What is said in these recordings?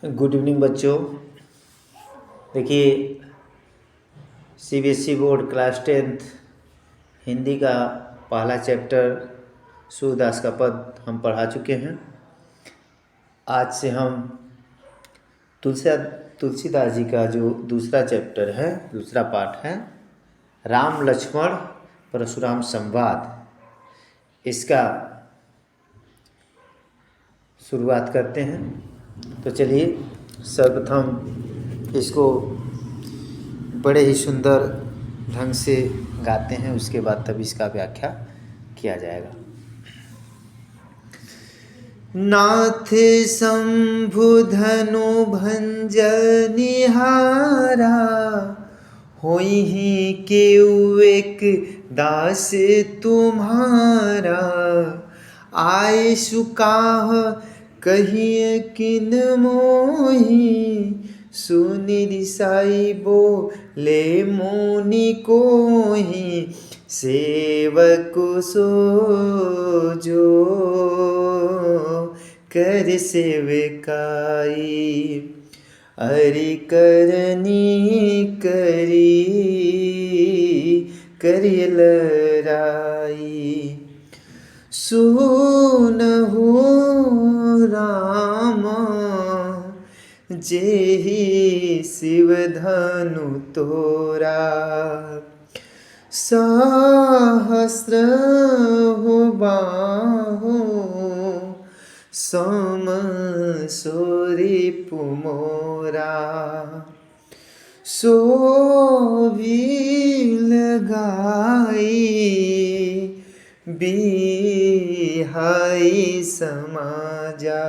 Good evening बच्चों। देखिए, CBSE board class 10th Hindi का पहला चैप्टर सूरदास का पद हम पढ़ा चुके हैं। आज से हम तुलसीदास जी का जो दूसरा चैप्टर है, दूसरा पाठ है राम लक्ष्मण परशुराम संवाद, इसका शुरुआत करते हैं। तो चलिए सर्वप्रथम इसको बड़े ही सुंदर ढंग से गाते हैं, उसके बाद तब इसका व्याख्या किया जाएगा। नाथ शंभु धनु भंजनिहारा, होई ही केउ एक दास तुम्हारा। आए सुकाह कहिए किन मोही, सुनि दिसाई बोले मुनि कोहि। सेवक सो जो कर सेवकाई, अरि करनी करी करिय लराई। सुनहु राम जेहि शिव धनु तोरा। सहस्र हो बाहु सम सोरि पुमोरा। सोभिल गाई बिहाई समाजा।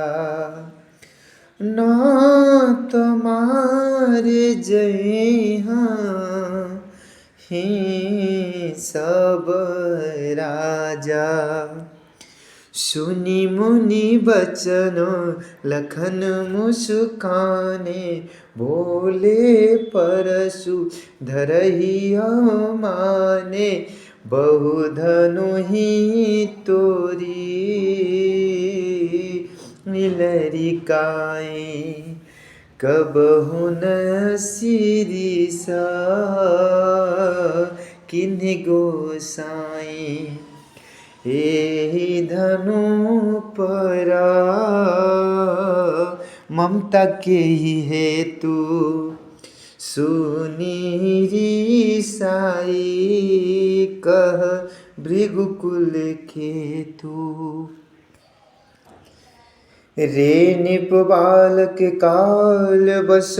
नाथ मारे जइहा ही सब राजा। सुनि मुनि बचन लखन मुस्काने, बोले परशु धरहि माने। बहु धनु ही तोरी लरिकाए, कबहु न सिरिसा किन्हि गोसाई। एहि धनु परा ममता के ही हेतु, सुनि रिसाई कह भृगुकुल केतु। रे निप बालक काल बस,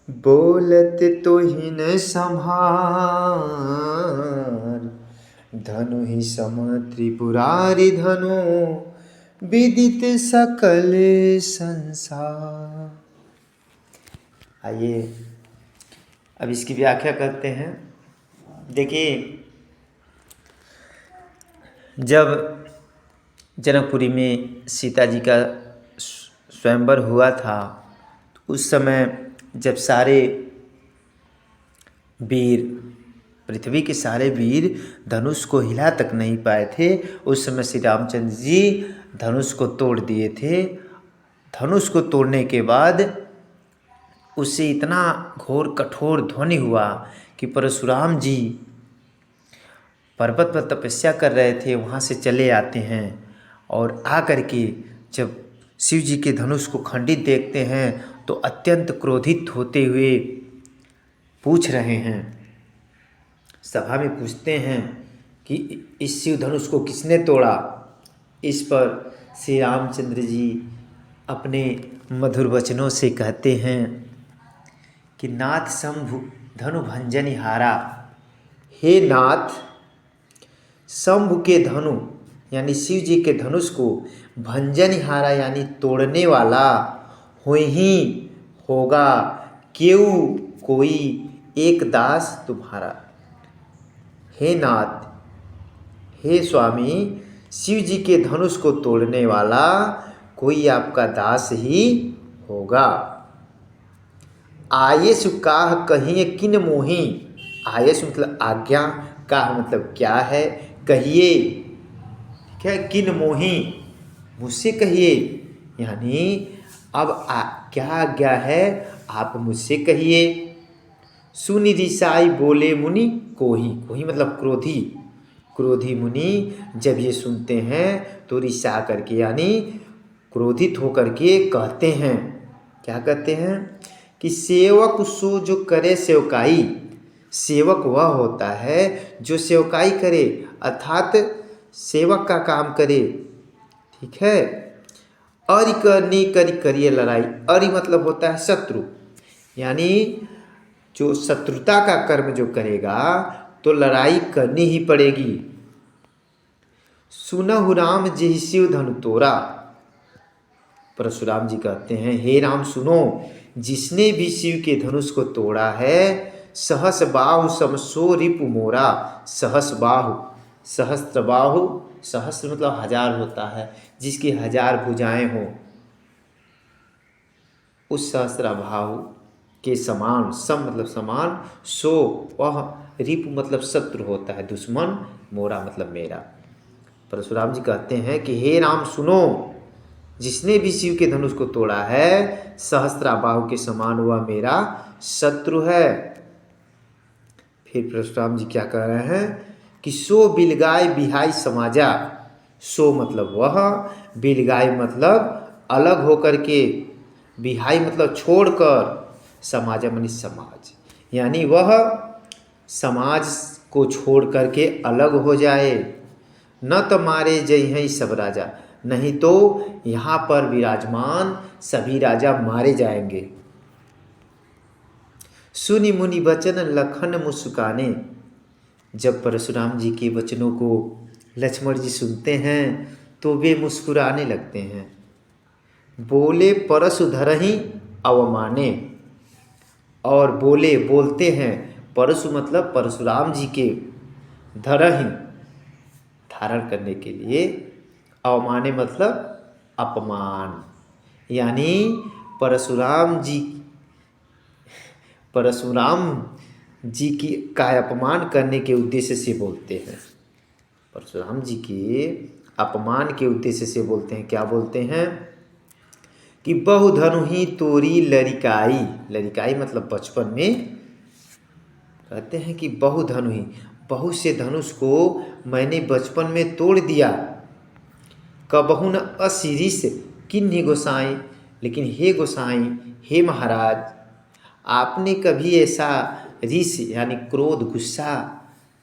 बोलत तोहि न संभार। धनु ही सम त्रिपुरारि धनु, विदित सकल संसार। आइए अब इसकी व्याख्या करते हैं। देखिए, जब जनकपुरी में सीता जी का स्वयंवर हुआ था, तो उस समय जब सारे वीर, पृथ्वी के सारे वीर धनुष को हिला तक नहीं पाए थे, उस समय श्री रामचंद्र जी धनुष को तोड़ दिए थे। धनुष को तोड़ने के बाद उससे इतना घोर कठोर ध्वनि हुआ कि परशुराम जी पर्वत पर तपस्या कर रहे थे, वहाँ से चले आते हैं और आकर के जब शिव जी के धनुष को खंडित देखते हैं तो अत्यंत क्रोधित होते हुए पूछ रहे हैं, सभा में पूछते हैं कि इस शिव धनुष को किसने तोड़ा। इस पर श्री रामचंद्र जी अपने मधुर वचनों से कहते हैं कि नाथ शंभु धनु भंजनिहारा, हे नाथ, शंभु के धनु यानी शिव जी के धनुष को भंजनिहारा यानी तोड़ने वाला होहि होगा केउ कोई एक दास तुम्हारा। हे नाथ, हे स्वामी, शिव जी के धनुष को तोड़ने वाला कोई आपका दास ही होगा। आयेसु काह कहिए किन मोहि। आयेसु मतलब आज्ञा, काह मतलब क्या है, कहिए क्या, किन मोहि मुझसे कहिए, यानी अब क्या आज्ञा है आप मुझसे कहिए। सुनि रिसाई बोले मुनि कोही, कोही मतलब क्रोधी। क्रोधी मुनि जब ये सुनते हैं तो रिसा करके यानी क्रोधित होकर के कहते हैं, क्या कहते हैं कि सेवक सो जो करे सेवकाई। सेवक वह होता है जो सेवकाई करे अर्थात सेवक का काम करे, ठीक है। अरि करनी करी करिए लड़ाई। अरि मतलब होता है शत्रु, यानी जो शत्रुता का कर्म जो करेगा तो लड़ाई करनी ही पड़ेगी। सुनहु राम जेहि शिव धनु तोरा। परशुराम जी कहते हैं हे राम सुनो, जिसने भी शिव के धनुष को तोड़ा है, सहस बाहु समसो रिपु मोरा। सहस बाहु, सहस्त्र बाहु, सहस्त्र मतलब हजार होता है, जिसकी हजार भुजाएं हों, उस सहस्त्र बाहु के समान, सम मतलब समान, सो वह रिपु मतलब शत्रु होता है, दुश्मन, मोरा मतलब मेरा। परशुराम जी कहते हैं कि हे राम सुनो, जिसने भी शिव के धनुष को तोड़ा है, सहस्त्राबाहु के समान वह मेरा शत्रु है। फिर परशुराम जी क्या कह रहे हैं कि सो बिलगाय बिहाई समाजा। सो मतलब वह, बिलगाय मतलब अलग होकर के, बिहाई मतलब छोड़कर, समाजा मानी समाज, यानी वह समाज को छोड़ करके अलग हो जाए। न तो मारे जय हैं सब राजा, नहीं तो यहाँ पर विराजमान सभी राजा मारे जाएंगे। सुनि मुनि वचन लखन मुस्काने। जब परशुराम जी के वचनों को लक्ष्मण जी सुनते हैं तो वे मुस्कुराने लगते हैं। बोले परशु धरहि अवमाने, और बोले बोलते हैं, परशु मतलब परशुराम जी के, धरहि धारण करने के लिए, अवमाने मतलब अपमान, यानी परशुराम जी की का अपमान करने के उद्देश्य से बोलते हैं। परशुराम जी के अपमान के उद्देश्य से बोलते हैं। क्या बोलते हैं कि बहु धनु ही तोरी लरिकाई। लरिकाई मतलब बचपन में कहते हैं कि बहु धनु ही, बहुत से धनुष को मैंने बचपन में तोड़ दिया। कबहु न अशिरीष किन्हीं गोसाई, लेकिन हे गोसाई, हे महाराज, आपने कभी ऐसा रीस यानी क्रोध, गुस्सा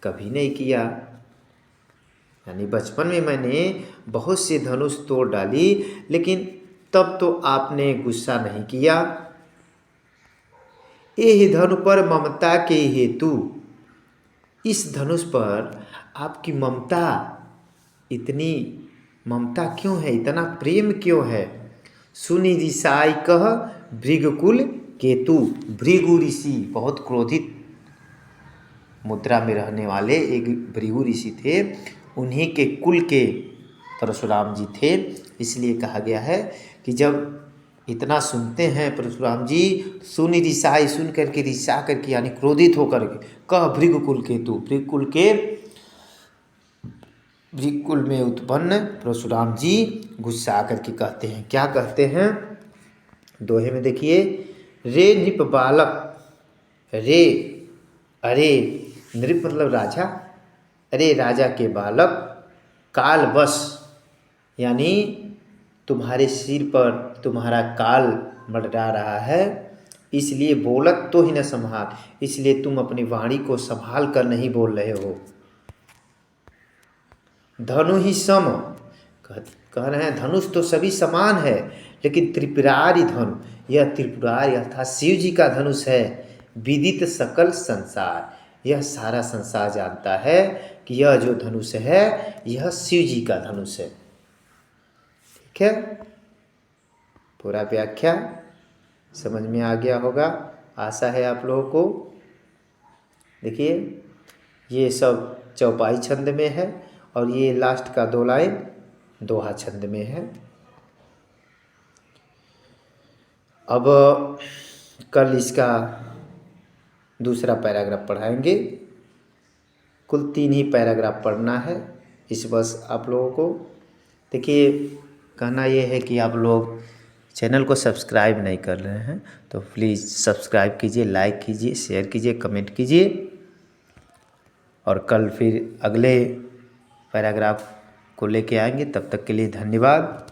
कभी नहीं किया। यानी बचपन में मैंने बहुत से धनुष तोड़ डाली, लेकिन तब तो आपने गुस्सा नहीं किया। एहि धनु पर ममता के हेतु, इस धनुष पर आपकी ममता, इतनी ममता क्यों है, इतना प्रेम क्यों है। सुनि रिसाई कह भृगकुल केतु। भृगु ऋषि बहुत क्रोधित मुद्रा में रहने वाले एक भृगु ऋषि थे, उन्हीं के कुल के परशुराम जी थे। इसलिए कहा गया है कि जब इतना सुनते हैं परशुराम जी, सुनि रिसाई सुन करके, रिसा करके यानी क्रोधित होकर के, कह भृगकुल केतु, भृगकुल में उत्पन्न परशुराम जी गुस्सा करके कहते हैं। क्या कहते हैं दोहे में देखिए, रे नृप बालक, रे अरे, नृप मतलब राजा, अरे राजा के बालक, काल बस यानी तुम्हारे सिर पर तुम्हारा काल मंडरा रहा है, इसलिए बोलत तो ही न संभाल, इसलिए तुम अपनी वाणी को संभाल कर नहीं बोल रहे हो। धनु ही सम, कह रहे हैं धनुष तो सभी समान है, लेकिन त्रिपुरारी धनु, यह त्रिपुरारी अर्थात शिव जी का धनुष है। विदित सकल संसार, यह सारा संसार जानता है कि यह जो धनुष है यह शिव जी का धनुष है। ठीक है, पूरा व्याख्या समझ में आ गया होगा, आशा है आप लोगों को। देखिए ये सब चौपाई छंद में है और ये लास्ट का 2 लाइन दोहा छंद में है। अब कल इसका दूसरा पैराग्राफ पढ़ाएंगे। कुल 3 ही पैराग्राफ पढ़ना है इस बस आप लोगों को। देखिए कहना ये है कि आप लोग चैनल को सब्सक्राइब नहीं कर रहे हैं तो प्लीज़ सब्सक्राइब कीजिए, लाइक कीजिए, शेयर कीजिए, कमेंट कीजिए। और कल फिर अगले पैराग्राफ को लेके आएंगे। तब तक के लिए धन्यवाद।